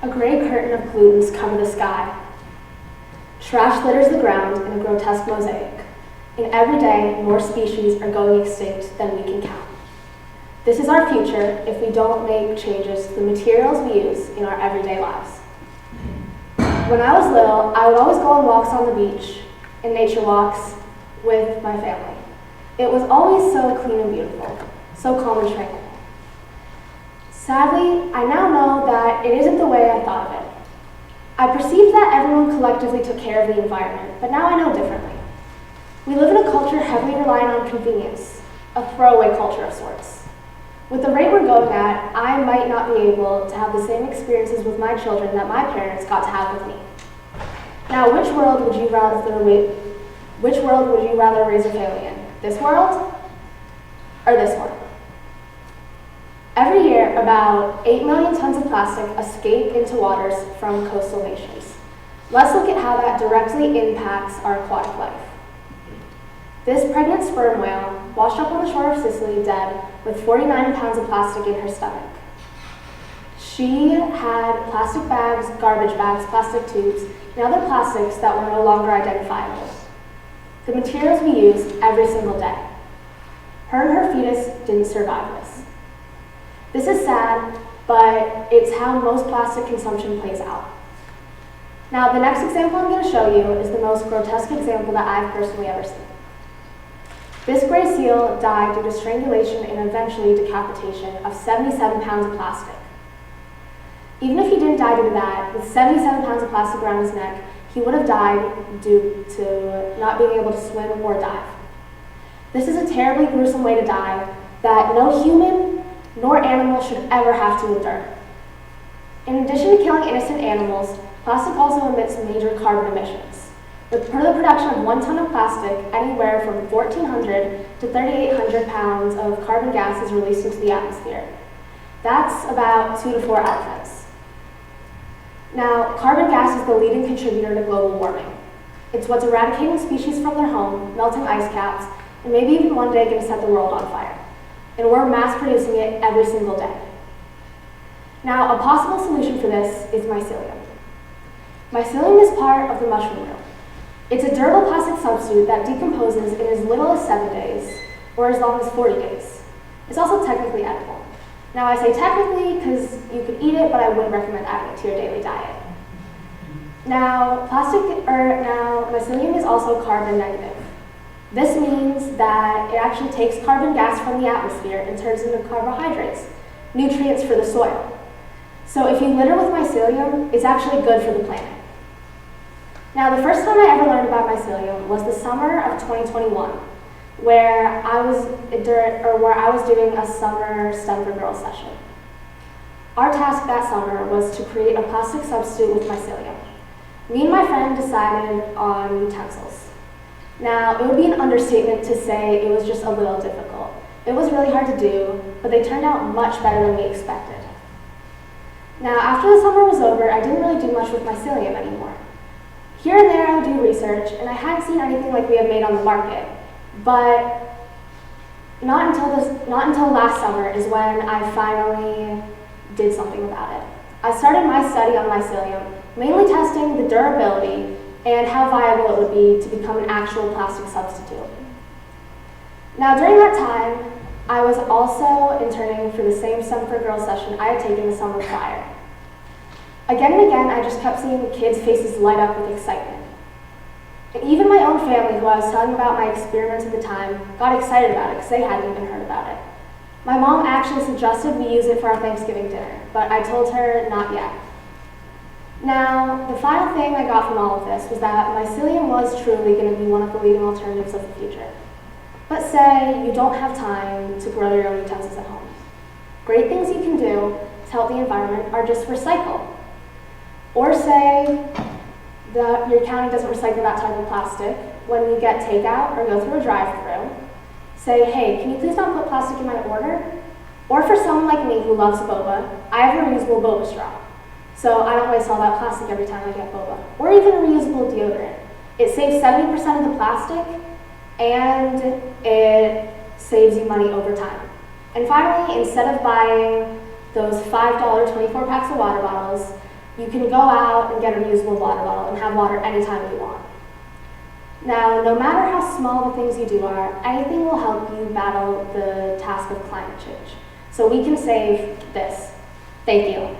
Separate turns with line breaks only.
A gray curtain of pollutants cover the sky. Trash litters the ground in a grotesque mosaic. And every day, more species are going extinct than we can count. This is our future if we don't make changes to the materials we use in our everyday lives. When I was little, I would always go on walks on the beach and nature walks with my family. It was always so clean and beautiful, so calm and tranquil. Sadly, I now know that it isn't the way I thought of it. I perceived that everyone collectively took care of the environment, but now I know differently. We live in a culture heavily relying on convenience, a throwaway culture of sorts. With the rate we're going at, I might not be able to have the same experiences with my children that my parents got to have with me. Now, which world would you rather raise a family in? This world or this one? Every year, about 8 million tons of plastic escape into waters from coastal nations. Let's look at how that directly impacts our aquatic life. This pregnant sperm whale washed up on the shore of Sicily dead with 49 pounds of plastic in her stomach. She had plastic bags, garbage bags, plastic tubes, and other plastics that were no longer identifiable. The materials we use every single day. Her and her fetus didn't survive this. This is sad, but it's how most plastic consumption plays out. Now, the next example I'm going to show you is the most grotesque example that I've personally ever seen. This gray seal died due to strangulation and eventually decapitation of 77 pounds of plastic. Even if he didn't die due to that, with 77 pounds of plastic around his neck, he would have died due to not being able to swim or dive. This is a terribly gruesome way to die that no human nor animal should ever have to endure. In addition to killing innocent animals, plastic also emits major carbon emissions. With the production of 1 ton of plastic, anywhere from 1,400 to 3,800 pounds of carbon gas is released into the atmosphere. That's about 2 to 4 elephants. Now, carbon gas is the leading contributor to global warming. It's what's eradicating species from their home, melting ice caps, and maybe even one day going to set the world on fire. And we're mass producing it every single day. Now, a possible solution for this is mycelium. Mycelium is part of the mushroom root. It's a durable plastic substitute that decomposes in as little as 7 days, or as long as 40 days. It's also technically edible. Now, I say technically because you could eat it, but I wouldn't recommend adding it to your daily diet. Now, mycelium is also carbon negative. This means that it actually takes carbon gas from the atmosphere and turns it into carbohydrates, nutrients for the soil. So if you litter with mycelium, it's actually good for the planet. Now, the first time I ever learned about mycelium was the summer of 2021, where I was doing a summer STEM for Girls session. Our task that summer was to create a plastic substitute with mycelium. Me and my friend decided on utensils. Now, it would be an understatement to say it was just a little difficult. It was really hard to do, but they turned out much better than we expected. Now, after the summer was over, I didn't really do much with mycelium anymore. Here and there, I would do research, and I hadn't seen anything like we had made on the market. But not until last summer is when I finally did something about it. I started my study on mycelium, mainly testing the durability and how viable it would be to become an actual plastic substitute. Now, during that time, I was also interning for the same STEM for Girls session I had taken the summer prior. Again and again, I just kept seeing kids' faces light up with excitement. And even my own family, who I was telling about my experiments at the time, got excited about it because they hadn't even heard about it. My mom actually suggested we use it for our Thanksgiving dinner, but I told her not yet. Now, the final thing I got from all of this was that mycelium was truly going to be one of the leading alternatives of the future. But say you don't have time to grow your own utensils at home. Great things you can do to help the environment are just recycle. Or say your county doesn't recycle that type of plastic. When you get takeout or go through a drive-thru, say, hey, can you please not put plastic in my order? Or for someone like me who loves boba, I have a reusable boba straw. So I don't waste all that plastic every time I get boba. Or even a reusable deodorant. It saves 70% of the plastic, and it saves you money over time. And finally, instead of buying those $5 24 packs of water bottles, You can go out and get a reusable water bottle and have water anytime you want. Now, no matter how small the things you do are, anything will help you battle the task of climate change. So we can save this. Thank you.